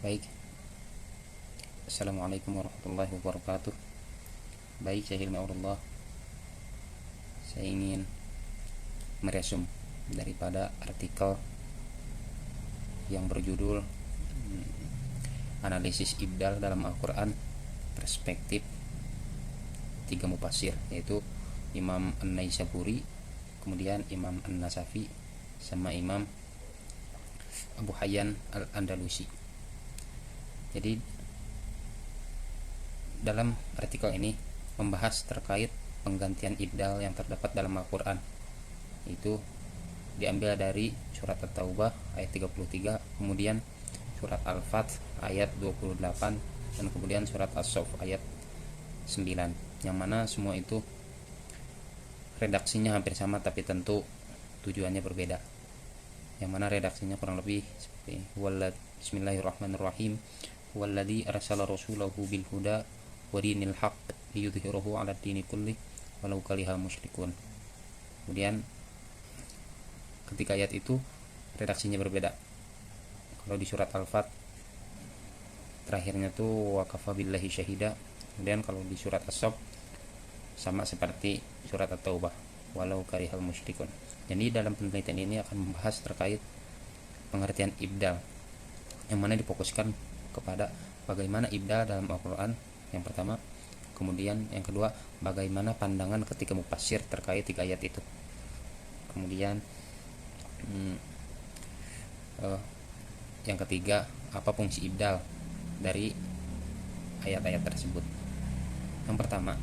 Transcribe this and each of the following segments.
Baik, Assalamualaikum warahmatullahi wabarakatuh. Baik, saya Hilmi Aurullah. Saya ingin meresum daripada artikel yang berjudul Analisis Ibdal dalam Al-Quran Perspektif Tiga Mufasir, yaitu Imam An-Naisaburi, kemudian Imam An-Nasafi, sama Imam Abu Hayyan Al-Andalusi. Jadi dalam artikel ini membahas terkait penggantian ibdal yang terdapat dalam Al-Quran. Itu diambil dari surat At-Taubah ayat 33, kemudian surat Al-Fath ayat 28, dan kemudian surat As-Saff ayat 9, yang mana semua itu redaksinya hampir sama tapi tentu tujuannya berbeda. Yang mana redaksinya kurang lebih seperti Bismillahirrahmanirrahim. Walladzi arsala rasulahu bil huda wa dinil haqq liyudhhirahu 'ala dini kulli walau karihal musyrikun. Kemudian ketika ayat itu redaksinya berbeda. Kalau di surat Al-Fat terakhirnya tuh wa kafa billahi syahida. Kemudian kalau di surat As-Saff sama seperti surat At-Taubah, walau karihal musyrikun. Jadi dalam penelitian ini akan membahas terkait pengertian ibdal, yang mana difokuskan kepada bagaimana ibdal dalam Al-Quran yang pertama, kemudian yang kedua bagaimana pandangan ketika mufassir terkait tiga ayat itu, kemudian yang ketiga apa fungsi ibdal dari ayat-ayat tersebut. Yang pertama,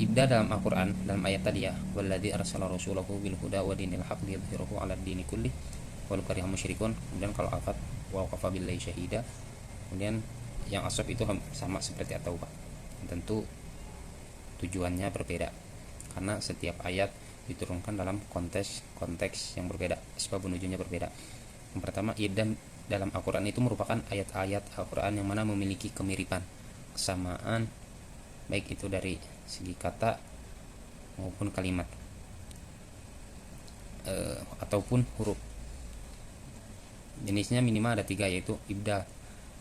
ibdal dalam Al-Quran dalam ayat tadi ya, walladzi arsala rasulahu bil huda wa dinil haq liyudhhirahu 'ala dini kulli walau karihal musyrikun. Kemudian kalau Al-Fat wa kafa billahi syahida. Kemudian yang As-Saff itu sama seperti At-Taubah. Tentu tujuannya berbeda karena setiap ayat diturunkan dalam konteks yang berbeda, sebab nujunya berbeda. Yang pertama, ibdal dalam Al-Quran itu merupakan ayat-ayat Al-Quran yang mana memiliki kemiripan, kesamaan, baik itu dari segi kata maupun kalimat ataupun huruf. Jenisnya minimal ada tiga, yaitu ibdal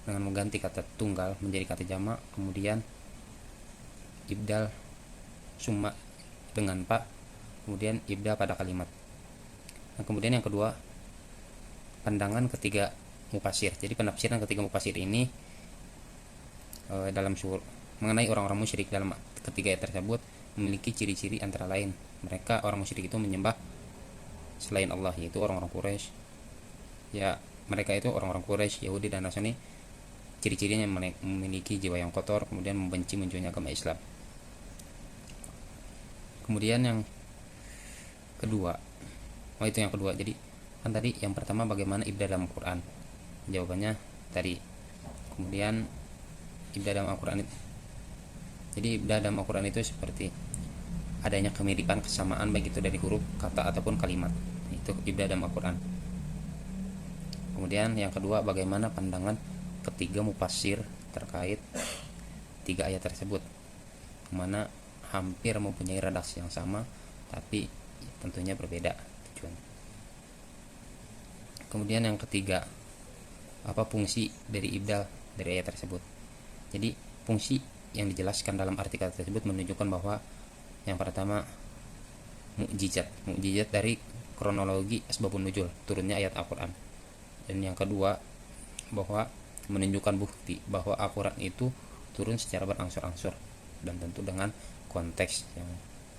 dengan mengganti kata tunggal menjadi kata jamak, kemudian ibdal summa dengan pa, kemudian ibdal pada kalimat. Nah, kemudian yang kedua, pandangan ketiga mufasir. Jadi penafsiran ketiga mufasir ini dalam mengenai orang-orang musyrik dalam ketiga ayat tersebut memiliki ciri-ciri, antara lain mereka orang musyrik itu menyembah selain Allah, yaitu orang-orang Quraisy. Ya, mereka itu orang-orang Quraisy, Yahudi dan Nasrani. Ciri-cirinya memiliki jiwa yang kotor, kemudian membenci menjualnya agama Islam. Kemudian yang kedua, itu yang kedua. Jadi kan tadi yang pertama bagaimana ibdal dalam Al-Quran, jawabannya tadi. Kemudian ibdal dalam Al-Quran itu, jadi ibdal dalam Al-Quran itu seperti adanya kemiripan, kesamaan baik itu dari huruf, kata ataupun kalimat. Itu ibdal dalam Al-Quran. Kemudian yang kedua, bagaimana pandangan ketiga mufassir terkait tiga ayat tersebut, mana hampir mempunyai redaksi yang sama tapi tentunya berbeda tujuan. Kemudian yang ketiga, apa fungsi dari ibdal dari ayat tersebut. Jadi fungsi yang dijelaskan dalam artikel tersebut menunjukkan bahwa yang pertama, mukjizat dari kronologi asbabun nuzul turunnya ayat Al-Quran. Dan yang kedua, bahwa menunjukkan bukti bahwa Al-Quran itu turun secara berangsur-angsur dan tentu dengan konteks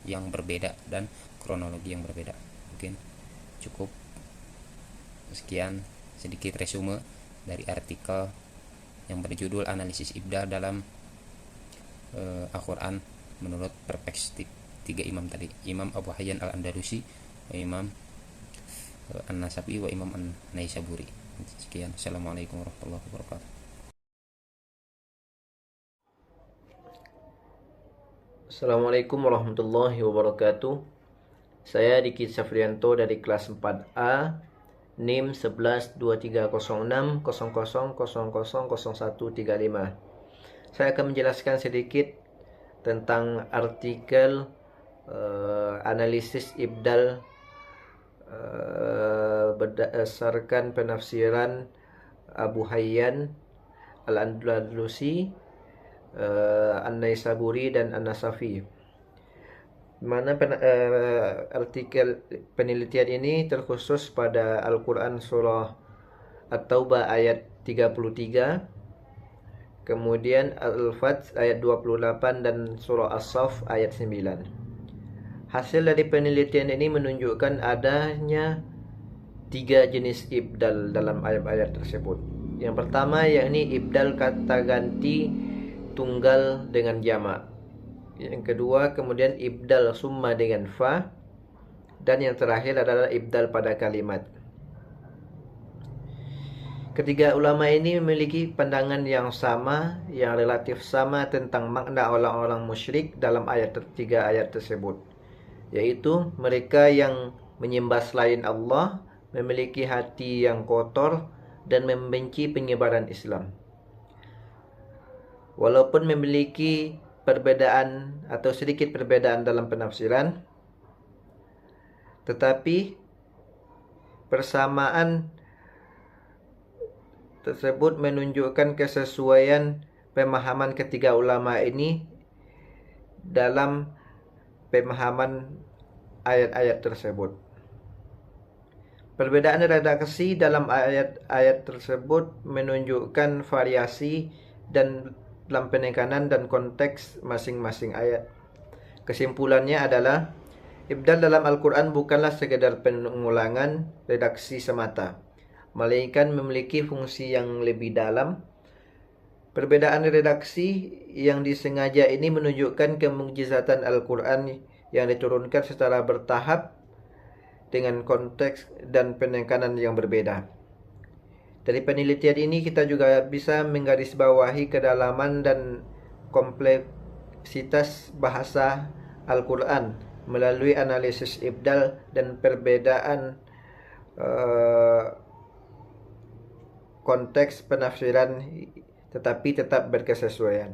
yang berbeda dan kronologi yang berbeda. Mungkin cukup sekian sedikit resume dari artikel yang berjudul Analisis Ibdal dalam Al-Quran menurut perspektif tiga imam tadi, Imam Abu Hayyan Al-Andalusi, Imam An-Nasafi, wa Imam An-Naisaburi. Sekian, assalamualaikum warahmatullahi wabarakatuh. Assalamualaikum warahmatullahi wabarakatuh. Saya Diki Safrianto dari kelas 4A, NIM 11230600000135. Saya akan menjelaskan sedikit tentang artikel analisis ibdal berdasarkan penafsiran Abu Hayyan Al-Andalusi, An-Naisaburi, dan An-Nasafi. Mana artikel penelitian ini terkhusus pada Al-Quran surah At-Taubah ayat 33, kemudian Al-Fath ayat 28, dan surah As-Saff ayat 9. Hasil dari penelitian ini menunjukkan adanya 3 jenis ibdal dalam ayat-ayat tersebut. Yang pertama yakni ibdal kata ganti tunggal dengan jamak. Yang kedua kemudian ibdal summa dengan fa. Dan yang terakhir adalah ibdal pada kalimat. Ketiga ulama ini memiliki pandangan yang sama, yang relatif sama tentang makna orang-orang musyrik dalam tiga ayat tersebut, yaitu mereka yang menyembah selain Allah, memiliki hati yang kotor, dan membenci penyebaran Islam. Walaupun memiliki perbedaan atau sedikit perbedaan dalam penafsiran, tetapi persamaan tersebut menunjukkan kesesuaian pemahaman ketiga ulama ini dalam pemahaman ayat-ayat tersebut. Perbedaan redaksi dalam ayat-ayat tersebut menunjukkan variasi dan dalam penekanan dan konteks masing-masing ayat. Kesimpulannya adalah ibdal dalam Al-Quran bukanlah sekedar pengulangan redaksi semata, melainkan memiliki fungsi yang lebih dalam. Perbedaan redaksi yang disengaja ini menunjukkan kemukjizatan Al-Quran yang diturunkan secara bertahap dengan konteks dan penekanan yang berbeda. Dari penelitian ini kita juga bisa menggarisbawahi kedalaman dan kompleksitas bahasa Al-Quran melalui analisis ibdal dan perbedaan konteks penafsiran, tetapi tetap berkesesuaian.